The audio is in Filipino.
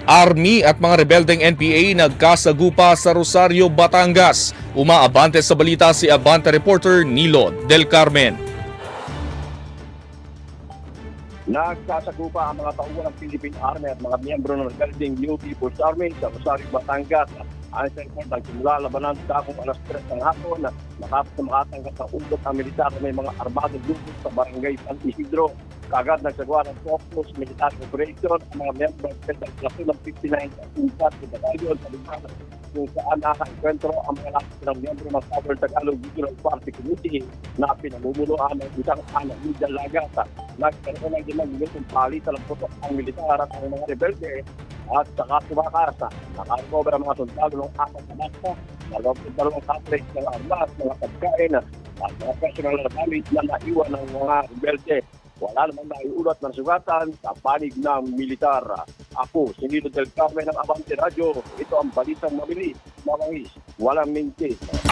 Army at mga rebeldeng NPA nagkasagupa sa Rosario, Batangas. Umaabante sa balita si Abante reporter Nilo Del Carmen. Nagsasagupa ang mga tauhan ng Philippine Army at mga miyembro ng rebeldeng New People's Army sa Rosario, Batangas. Ayon sa report, nagsimula labanan sa dakong alas 3 ng hapon na makatanggap sa umbot ang militar na may mga armadong grupos sa barangay San Isidro. Kagad nagsagawa ng focus military operation ang mga miyembro ng platoon ng 59 Infantry Battalion sa lugar kung saan nakaenkwentro ang mga lakas ng miyembro ng Southern Tagalog Regional Party Committee na pinamumunuan ng isang anamid dalagat. Nagkaroon ng ginagawang palitan ng putok ang militar at ang mga rebelde at saka tumakas. Nakarecover ang mga sundalo ng apat na basta, dalawang cartridge ng armas, mga pagkain at mga personal na damage na naiwan ng mga rebelde. Wala namang naiulat ng sugatan sa panig ng militar. Ako, si Nilo Del Carmen ng Abante Radio. Ito ang balitang mabilis, mawangis, walang mintis.